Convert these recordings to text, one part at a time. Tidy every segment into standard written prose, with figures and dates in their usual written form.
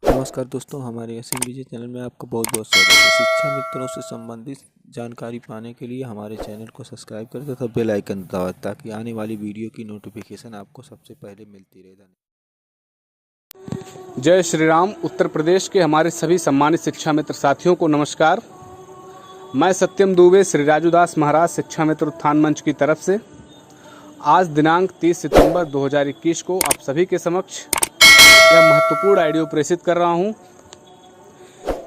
नमस्कार दोस्तों, हमारे SMBJ चैनल में आपका बहुत बहुत स्वागत है। शिक्षा मित्रों से संबंधित जानकारी पाने के लिए हमारे चैनल को सब्सक्राइब करें तथा बेल आइकन दबाएं ताकि आने वाली वीडियो की नोटिफिकेशन आपको सबसे पहले मिलती रहे। जय श्री राम। उत्तर प्रदेश के हमारे सभी सम्मानित शिक्षा मित्र साथियों को नमस्कार। मैं सत्यम दुबे श्री राजूदास महाराज शिक्षा मित्र उत्थान मंच की तरफ से आज दिनांक 30 सितंबर 2021 को आप सभी के समक्ष यह महत्वपूर्ण ऑडियो प्रेषित कर रहा हूं।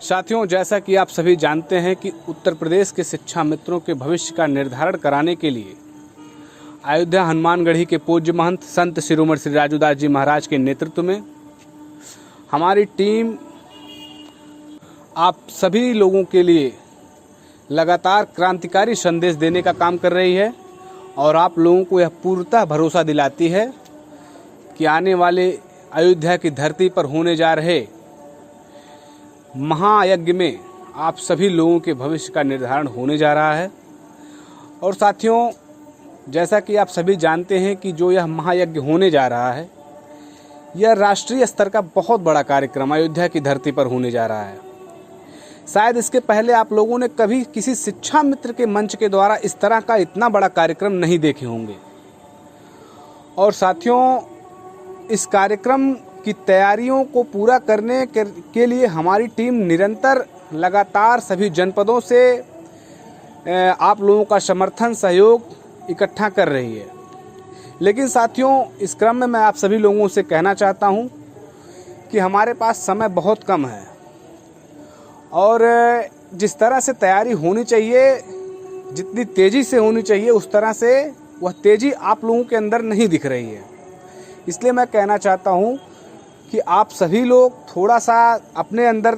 साथियों, जैसा कि आप सभी जानते हैं कि उत्तर प्रदेश के शिक्षा मित्रों के भविष्य का निर्धारण कराने के लिए अयोध्या हनुमानगढ़ी के पूज्य महंत संत शिरोमणि श्री राजूदास जी महाराज के नेतृत्व में हमारी टीम आप सभी लोगों के लिए लगातार क्रांतिकारी संदेश देने का काम कर रही है और आप लोगों को यह पूर्णतः भरोसा दिलाती है कि आने वाले अयोध्या की धरती पर होने जा रहे महायज्ञ में आप सभी लोगों के भविष्य का निर्धारण होने जा रहा है। और साथियों, जैसा कि आप सभी जानते हैं कि जो यह महायज्ञ होने जा रहा है, यह राष्ट्रीय स्तर का बहुत बड़ा कार्यक्रम अयोध्या की धरती पर होने जा रहा है। शायद इसके पहले आप लोगों ने कभी किसी शिक्षा मित्र के मंच के द्वारा इस तरह का इतना बड़ा कार्यक्रम नहीं देखे होंगे। और साथियों, इस कार्यक्रम की तैयारियों को पूरा करने के लिए हमारी टीम निरंतर लगातार सभी जनपदों से आप लोगों का समर्थन सहयोग इकट्ठा कर रही है। लेकिन साथियों, इस क्रम में मैं आप सभी लोगों से कहना चाहता हूं कि हमारे पास समय बहुत कम है और जिस तरह से तैयारी होनी चाहिए, जितनी तेज़ी से होनी चाहिए, उस तरह से वह तेज़ी आप लोगों के अंदर नहीं दिख रही है। इसलिए मैं कहना चाहता हूं कि आप सभी लोग थोड़ा सा अपने अंदर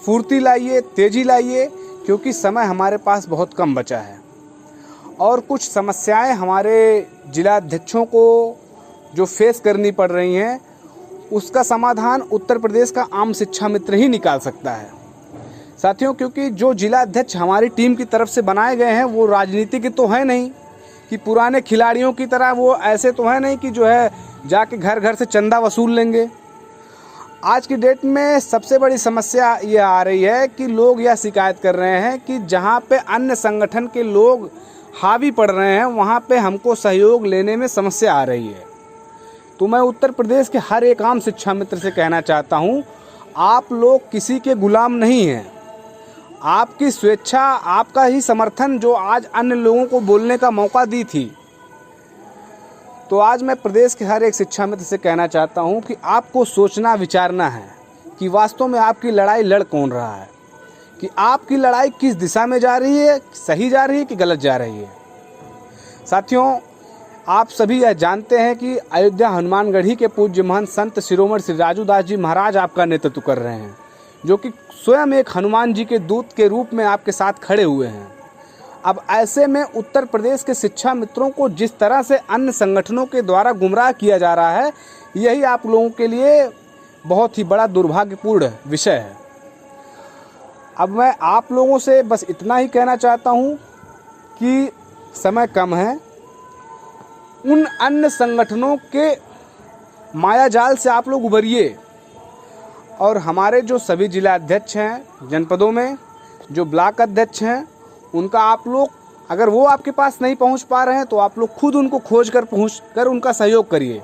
फुर्ती लाइए, तेज़ी लाइए, क्योंकि समय हमारे पास बहुत कम बचा है और कुछ समस्याएं हमारे जिलाध्यक्षों को जो फेस करनी पड़ रही हैं, उसका समाधान उत्तर प्रदेश का आम शिक्षा मित्र ही निकाल सकता है। साथियों, क्योंकि जो जिलाध्यक्ष हमारी टीम की तरफ से बनाए गए हैं वो राजनीतिक तो है नहीं कि पुराने खिलाड़ियों की तरह, वो ऐसे तो है नहीं कि जो है जाके घर घर से चंदा वसूल लेंगे। आज की डेट में सबसे बड़ी समस्या ये आ रही है कि लोग यह शिकायत कर रहे हैं कि जहाँ पे अन्य संगठन के लोग हावी पड़ रहे हैं वहाँ पे हमको सहयोग लेने में समस्या आ रही है। तो मैं उत्तर प्रदेश के हर एक आम शिक्षा मित्र से कहना चाहता हूँ, आप लोग किसी के गुलाम नहीं हैं। आपकी स्वेच्छा, आपका ही समर्थन जो आज अन्य लोगों को बोलने का मौका दी थी। तो आज मैं प्रदेश के हर एक शिक्षा मित्र से कहना चाहता हूं कि आपको सोचना विचारना है कि वास्तव में आपकी लड़ाई लड़ कौन रहा है, कि आपकी लड़ाई किस दिशा में जा रही है, सही जा रही है कि गलत जा रही है। साथियों, आप सभी यह जानते हैं कि अयोध्या हनुमानगढ़ी के पूज्य महंत संत शिरोमणि श्री राजूदास जी महाराज आपका नेतृत्व कर रहे हैं, जो कि स्वयं एक हनुमान जी के दूत के रूप में आपके साथ खड़े हुए हैं। अब ऐसे में उत्तर प्रदेश के शिक्षा मित्रों को जिस तरह से अन्य संगठनों के द्वारा गुमराह किया जा रहा है, यही आप लोगों के लिए बहुत ही बड़ा दुर्भाग्यपूर्ण विषय है। अब मैं आप लोगों से बस इतना ही कहना चाहता हूं कि समय कम है। उन अन्य संगठनों के मायाजाल से आप लोग उभरिए और हमारे जो सभी जिला अध्यक्ष हैं जनपदों में, जो ब्लॉक अध्यक्ष हैं, उनका आप लोग, अगर वो आपके पास नहीं पहुंच पा रहे हैं तो आप लोग खुद उनको खोज कर पहुँच कर उनका सहयोग करिए।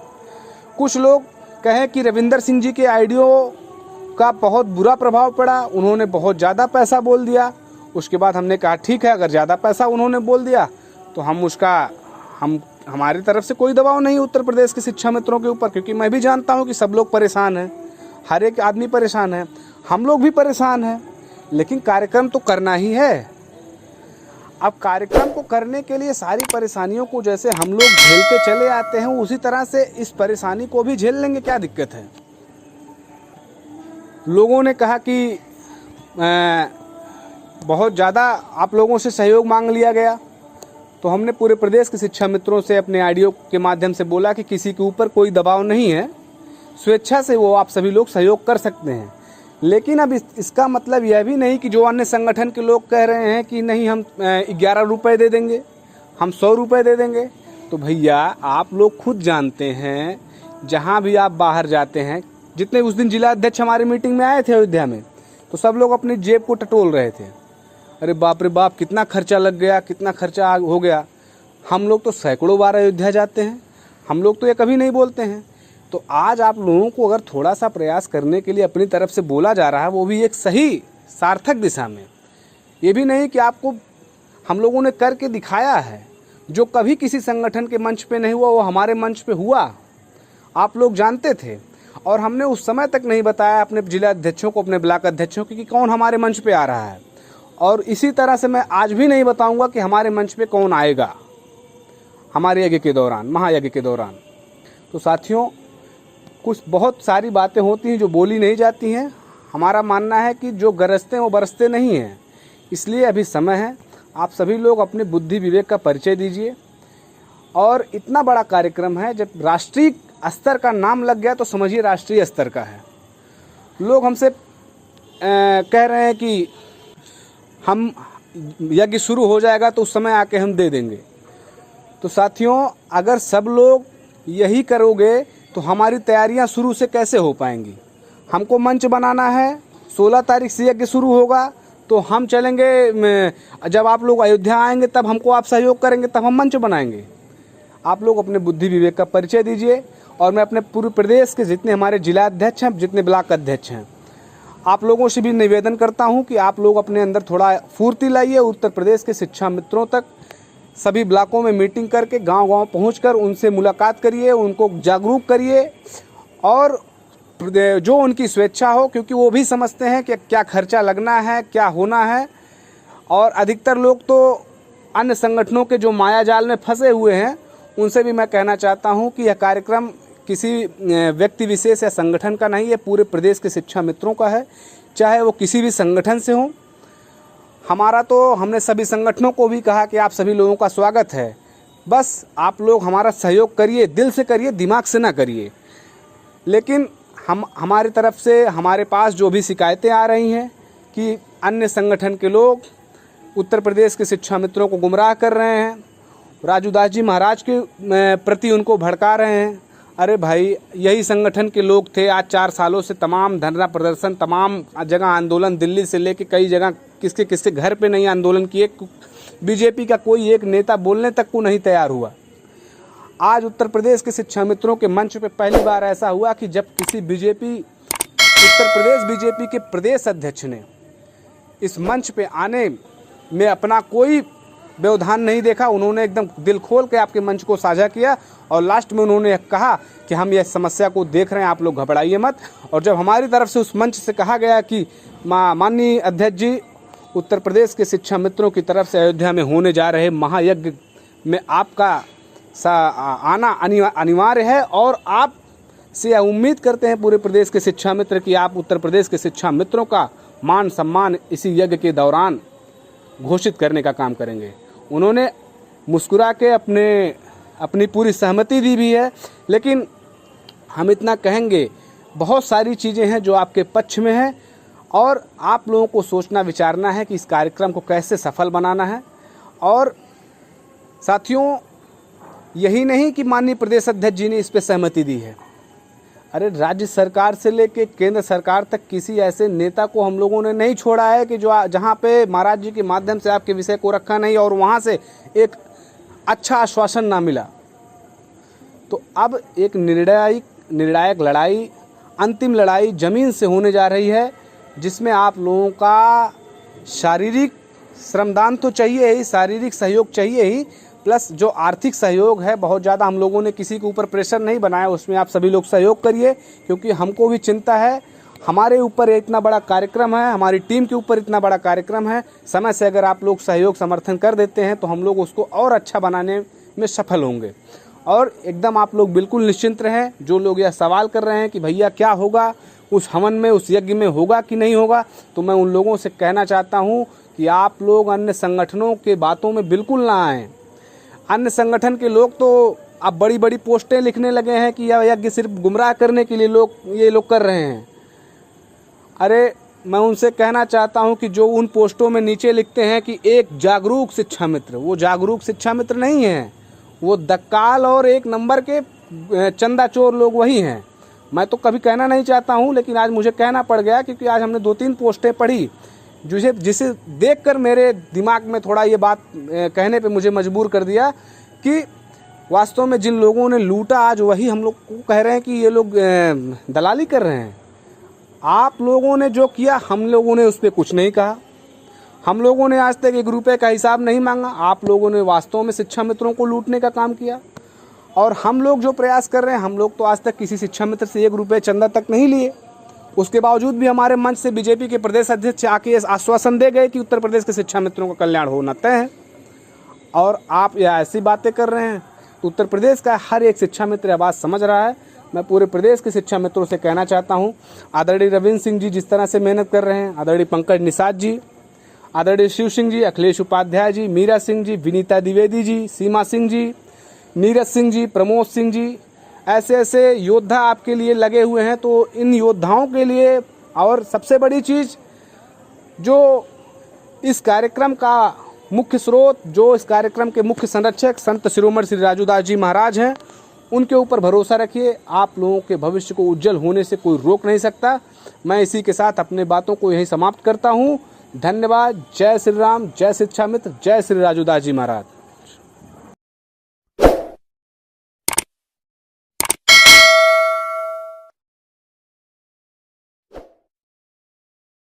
कुछ लोग कहें कि रविंदर सिंह जी के आइडियो का बहुत बुरा प्रभाव पड़ा, उन्होंने बहुत ज़्यादा पैसा बोल दिया। उसके बाद हमने कहा ठीक है, अगर ज़्यादा पैसा उन्होंने बोल दिया तो हमारी तरफ से कोई दबाव नहीं उत्तर प्रदेश के शिक्षा मित्रों के ऊपर, क्योंकि मैं भी जानता हूँ कि सब लोग परेशान हैं, हर एक आदमी परेशान है, हम लोग भी परेशान हैं। लेकिन कार्यक्रम तो करना ही है। अब कार्यक्रम को करने के लिए सारी परेशानियों को जैसे हम लोग झेलते चले आते हैं, उसी तरह से इस परेशानी को भी झेल लेंगे, क्या दिक्कत है। लोगों ने कहा कि बहुत ज़्यादा आप लोगों से सहयोग मांग लिया गया, तो हमने पूरे प्रदेश के शिक्षा मित्रों से अपने ऑडियो के माध्यम से बोला कि किसी के ऊपर कोई दबाव नहीं है, स्वेच्छा से वो आप सभी लोग सहयोग कर सकते हैं। लेकिन अब इसका मतलब यह भी नहीं कि जो अन्य संगठन के लोग कह रहे हैं कि नहीं हम 11 रुपये दे देंगे, हम 100 रुपये दे देंगे, तो भैया आप लोग खुद जानते हैं जहाँ भी आप बाहर जाते हैं जितने उस दिन जिला अध्यक्ष हमारी मीटिंग में आए थे अयोध्या में, तो सब लोग अपनी जेब को टटोल रहे थे। अरे बाप रे बाप, कितना खर्चा लग गया, कितना खर्चा हो गया। हम लोग तो सैकड़ों बार अयोध्या जाते हैं, हम लोग तो ये कभी नहीं बोलते हैं। तो आज आप लोगों को अगर थोड़ा सा प्रयास करने के लिए अपनी तरफ से बोला जा रहा है, वो भी एक सही सार्थक दिशा में, ये भी नहीं कि आपको हम लोगों ने करके दिखाया है। जो कभी किसी संगठन के मंच पे नहीं हुआ वो हमारे मंच पे हुआ, आप लोग जानते थे। और हमने उस समय तक नहीं बताया अपने जिला अध्यक्षों को, अपने ब्लॉक अध्यक्षों को कि कौन हमारे मंच पे आ रहा है। और इसी तरह से मैं आज भी नहीं बताऊंगा कि हमारे मंच पे कौन आएगा हमारे यज्ञ के दौरान, महायज्ञ के दौरान। तो साथियों, कुछ बहुत सारी बातें होती हैं जो बोली नहीं जाती हैं। हमारा मानना है कि जो गरजते हैं वो बरसते नहीं हैं, इसलिए अभी समय है। आप सभी लोग अपने बुद्धि विवेक का परिचय दीजिए। और इतना बड़ा कार्यक्रम है, जब राष्ट्रीय स्तर का नाम लग गया तो समझिए राष्ट्रीय स्तर का है। लोग हमसे कह रहे हैं कि हम यज्ञ शुरू हो जाएगा तो उस समय आके हम दे देंगे। तो साथियों, अगर सब लोग यही करोगे तो हमारी तैयारियां शुरू से कैसे हो पाएंगी। हमको मंच बनाना है, 16 तारीख से यज्ञ शुरू होगा, तो हम चलेंगे, जब आप लोग अयोध्या आएंगे तब हमको आप सहयोग करेंगे, तब हम मंच बनाएंगे। आप लोग अपने बुद्धि विवेक का परिचय दीजिए। और मैं अपने पूरे प्रदेश के जितने हमारे जिला अध्यक्ष हैं, जितने ब्लॉक अध्यक्ष हैं, आप लोगों से भी निवेदन करता हूं कि आप लोग अपने अंदर थोड़ा फुर्ती लाइए। उत्तर प्रदेश के शिक्षा मित्रों तक सभी ब्लॉकों में मीटिंग करके गांव-गांव पहुंचकर उनसे मुलाकात करिए, उनको जागरूक करिए और जो उनकी स्वेच्छा हो, क्योंकि वो भी समझते हैं कि क्या खर्चा लगना है, क्या होना है। और अधिकतर लोग तो अन्य संगठनों के जो माया जाल में फंसे हुए हैं, उनसे भी मैं कहना चाहता हूं कि यह कार्यक्रम किसी व्यक्ति विशेष या संगठन का नहीं है, पूरे प्रदेश के शिक्षा मित्रों का है, चाहे वो किसी भी संगठन से हो। हमारा तो हमने सभी संगठनों को भी कहा कि आप सभी लोगों का स्वागत है, बस आप लोग हमारा सहयोग करिए, दिल से करिए, दिमाग से ना करिए। लेकिन हमारी तरफ से हमारे पास जो भी शिकायतें आ रही हैं कि अन्य संगठन के लोग उत्तर प्रदेश के शिक्षा मित्रों को गुमराह कर रहे हैं, राजू दास जी महाराज के प्रति उनको भड़का रहे हैं। अरे भाई, यही संगठन के लोग थे, आज 4 सालों से तमाम धरना प्रदर्शन, तमाम जगह आंदोलन, दिल्ली से लेके कई जगह किसके किसके घर पे नहीं आंदोलन किए। बीजेपी का कोई एक नेता बोलने तक को नहीं तैयार हुआ। आज उत्तर प्रदेश के शिक्षा मित्रों के मंच पे पहली बार ऐसा हुआ कि जब किसी उत्तर प्रदेश बीजेपी के प्रदेश अध्यक्ष ने इस मंच पे आने में अपना कोई व्यवधान नहीं देखा। उन्होंने एकदम दिल खोल के आपके मंच को साझा किया और लास्ट में उन्होंने कहा कि हम यह समस्या को देख रहे हैं, आप लोग घबराइए मत। और जब हमारी तरफ से उस मंच से कहा गया कि माननीय अध्यक्ष जी, उत्तर प्रदेश के शिक्षा मित्रों की तरफ से अयोध्या में होने जा रहे महायज्ञ में आपका आना अनिवार्य है और आप से उम्मीद करते हैं पूरे प्रदेश के शिक्षा मित्र कि आप उत्तर प्रदेश के शिक्षा मित्रों का मान सम्मान इसी यज्ञ के दौरान घोषित करने का काम करेंगे। उन्होंने मुस्कुरा के अपनी पूरी सहमति दी भी है। लेकिन हम इतना कहेंगे, बहुत सारी चीज़ें हैं जो आपके पक्ष में हैं और आप लोगों को सोचना विचारना है कि इस कार्यक्रम को कैसे सफल बनाना है। और साथियों, यही नहीं कि माननीय प्रदेश अध्यक्ष जी ने इस पर सहमति दी है, अरे राज्य सरकार से लेके केंद्र सरकार तक किसी ऐसे नेता को हम लोगों ने नहीं छोड़ा है कि जो जहाँ पे महाराज जी के माध्यम से आपके विषय को रखा नहीं और वहाँ से एक अच्छा आश्वासन ना मिला। तो अब एक निर्णायक लड़ाई, अंतिम लड़ाई ज़मीन से होने जा रही है, जिसमें आप लोगों का शारीरिक श्रमदान तो चाहिए ही, शारीरिक सहयोग चाहिए ही, प्लस जो आर्थिक सहयोग है, बहुत ज़्यादा हम लोगों ने किसी के ऊपर प्रेशर नहीं बनाया, उसमें आप सभी लोग सहयोग करिए, क्योंकि हमको भी चिंता है। हमारे ऊपर इतना बड़ा कार्यक्रम है, हमारी टीम के ऊपर इतना बड़ा कार्यक्रम है, समय से अगर आप लोग सहयोग समर्थन कर देते हैं तो हम लोग उसको और अच्छा बनाने में सफल होंगे। और एकदम आप लोग बिल्कुल निश्चिंत रहें। जो लोग यह सवाल कर रहे हैं कि भैया क्या होगा उस हवन में, उस यज्ञ में, होगा कि नहीं होगा, तो मैं उन लोगों से कहना चाहता हूँ कि आप लोग अन्य संगठनों के बातों में बिल्कुल ना आएँ। अन्य संगठन के लोग तो अब बड़ी बड़ी पोस्टें लिखने लगे हैं कि यह यज्ञ सिर्फ गुमराह करने के लिए ये लोग कर रहे हैं। अरे मैं उनसे कहना चाहता हूं कि जो उन पोस्टों में नीचे लिखते हैं कि एक जागरूक शिक्षा मित्र, वो जागरूक शिक्षा मित्र नहीं हैं, वो दक्काल और एक नंबर के चंदा चोर लोग वही हैं। मैं तो कभी कहना नहीं चाहता हूँ, लेकिन आज मुझे कहना पड़ गया, क्योंकि आज हमने 2-3 पोस्टें पढ़ी जिसे देखकर मेरे दिमाग में थोड़ा ये बात कहने पे मुझे मजबूर कर दिया कि वास्तव में जिन लोगों ने लूटा आज वही हम लोग को कह रहे हैं कि ये लोग दलाली कर रहे हैं। आप लोगों ने जो किया, हम लोगों ने उस पर कुछ नहीं कहा। हम लोगों ने आज तक 1 रुपये का हिसाब नहीं मांगा। आप लोगों ने वास्तव में शिक्षा मित्रों को लूटने का काम किया। और हम लोग जो प्रयास कर रहे हैं, हम लोग तो आज तक किसी शिक्षा मित्र से 1 रुपये चंदा तक नहीं लिए। उसके बावजूद भी हमारे मंच से बीजेपी के प्रदेश अध्यक्ष आके आश्वासन दे गए कि उत्तर प्रदेश के शिक्षा मित्रों का कल्याण होना तय है। और आप यह ऐसी बातें कर रहे हैं। उत्तर प्रदेश का हर एक शिक्षा मित्र यह बात समझ रहा है। मैं पूरे प्रदेश के शिक्षा मित्रों से कहना चाहता हूँ, आदरणीय रविंद्र सिंह जी जिस तरह से मेहनत कर रहे हैं, आदरणीय पंकज निषाद जी, आदरणीय शिव सिंह जी, अखिलेश उपाध्याय जी, मीरा सिंह जी, विनीता द्विवेदी जी, सीमा सिंह जी, नीरज सिंह जी, प्रमोद सिंह जी, ऐसे योद्धा आपके लिए लगे हुए हैं। तो इन योद्धाओं के लिए, और सबसे बड़ी चीज़, जो इस कार्यक्रम का मुख्य स्रोत, जो इस कार्यक्रम के मुख्य संरक्षक संत शिरोमणि श्री राजूदास जी महाराज हैं, उनके ऊपर भरोसा रखिए। आप लोगों के भविष्य को उज्जवल होने से कोई रोक नहीं सकता। मैं इसी के साथ अपने बातों को यहीं समाप्त करता हूँ। धन्यवाद। जय श्री राम, जय शिक्षा मित्र, जय श्री राजूदास जी महाराज।